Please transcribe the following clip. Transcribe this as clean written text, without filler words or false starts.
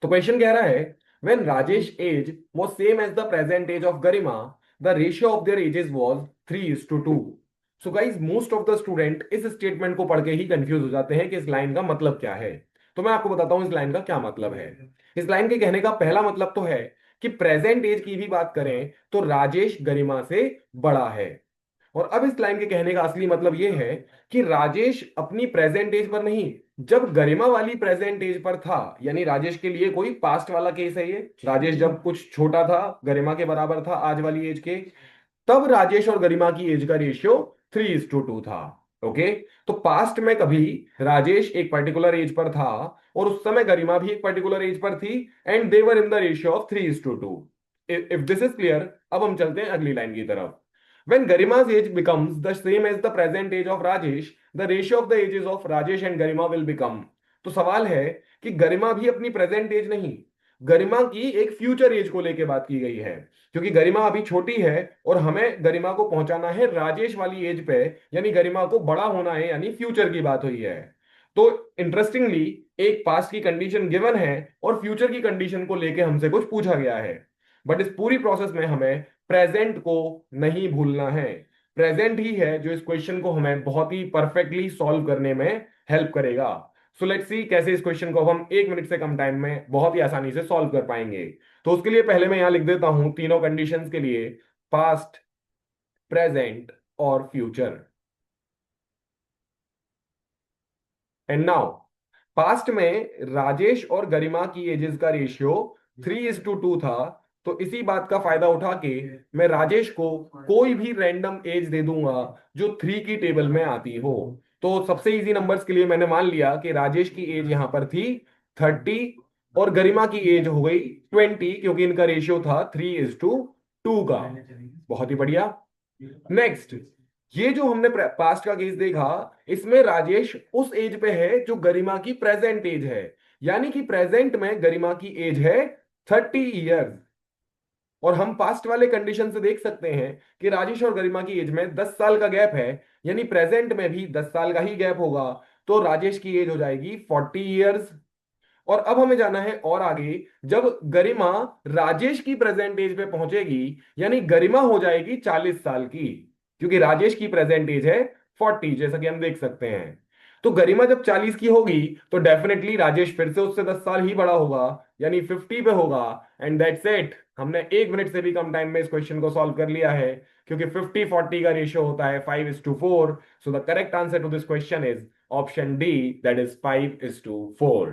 तो क्वेश्चन कह रहा है when Rajesh age was same as the present age of Garima the ratio of their ages was 3:2। So guys most of the student इस स्टेटमेंट को पढ़ के ही कंफ्यूज हो जाते हैं कि इस लाइन का मतलब क्या है। तो मैं आपको बताता हूं इस लाइन का क्या मतलब है। इस लाइन के कहने का पहला मतलब तो है कि प्रेजेंट एज की भी बात करें तो राजेश गरिमा से बड़ा है। और अब इस लाइन के कहने का असली मतलब यह है कि राजेश अपनी प्रेजेंट एज पर नहीं, जब गरिमा वाली प्रेजेंट एज पर था, यानी राजेश के लिए कोई पास्ट वाला केस है ये, राजेश जब कुछ छोटा था गरिमा के बराबर था आज वाली एज के, तब राजेश और गरिमा की एज का रेशियो 3:2 था। ओके। तो पास्ट में कभी राजेश एक पर्टिकुलर एज पर था और उस समय गरिमा भी एक पर्टिकुलर एज पर थी and they were in the ratio of 3:2। If this is clear, अब हम चलते हैं अगली लाइन की तरफ। When Garima's age becomes the same as the present age of Rajesh, the ratio of the ages of Rajesh and Garima will become। तो सवाल है कि गरिमा भी अपनी प्रेजेंट एज नहीं, गरिमा की एक फ्यूचर एज को लेके बात की गई है, क्योंकि गरिमा अभी छोटी है और हमें गरिमा को पहुंचाना है राजेश वाली एज पे, यानी गरिमा को बड़ा होना है, यानी फ्यूचर की बात हुई है। तो इंटरेस्टिंगली एक पास्ट की कंडीशन गिवन है और फ्यूचर की कंडीशन को लेके हमसे कुछ पूछा गया है, बट इस पूरी प्रोसेस में हमें प्रेजेंट को नहीं भूलना है। प्रेजेंट ही है जो इस क्वेश्चन को हमें बहुत ही परफेक्टली सॉल्व करने में हेल्प करेगा। सो लेट्स सी कैसे इस क्वेश्चन को हम 1 मिनट से कम टाइम में बहुत ही आसानी से सॉल्व कर पाएंगे। तो उसके लिए पहले मैं यहां लिख देता हूं तीनों कंडीशंस के लिए, पास्ट, प्रेजेंट और फ्यूचर। एंड नाउ पास्ट में राजेश और गरिमा की एजेस का रेशियो 3:2 था। तो इसी बात का फायदा उठा के मैं राजेश को कोई भी रैंडम एज दे दूंगा जो 3 की टेबल में आती हो। तो सबसे इजी नंबर्स के लिए मैंने मान लिया कि राजेश की एज यहां पर थी 30 और गरिमा की एज हो गई 20, क्योंकि इनका रेशियो था 3:2 का। बहुत ही बढ़िया। नेक्स्ट, ये जो हमने पास्ट का केस देखा, इसमें राजेश उस एज पे है जो गरिमा की प्रेजेंट एज है, यानी कि प्रेजेंट में गरिमा की एज है 30 ईयर्स। और हम पास्ट वाले कंडीशन से देख सकते हैं कि राजेश और गरिमा की एज में 10 साल का गैप है, यानी प्रेजेंट में भी 10 साल का ही गैप होगा। तो राजेश की एज हो जाएगी 40 ईयर्स। और अब हमें जाना है और आगे, जब गरिमा राजेश की प्रेजेंट एज पे पहुंचेगी, यानी गरिमा हो जाएगी 40 साल की, क्योंकि राजेश की प्रेजेंट एज है 40, जैसा कि हम देख सकते हैं। तो गरिमा जब 40 की होगी तो डेफिनेटली राजेश फिर से उससे 10 साल ही बड़ा होगा, यानी 50 पे होगा। एंड दैट्स इट, हमने 1 मिनट से भी कम टाइम में इस क्वेश्चन को सॉल्व कर लिया है, क्योंकि 50-40 का रेशियो होता है 5:4। So the correct answer to this question is option D, that is 5:4।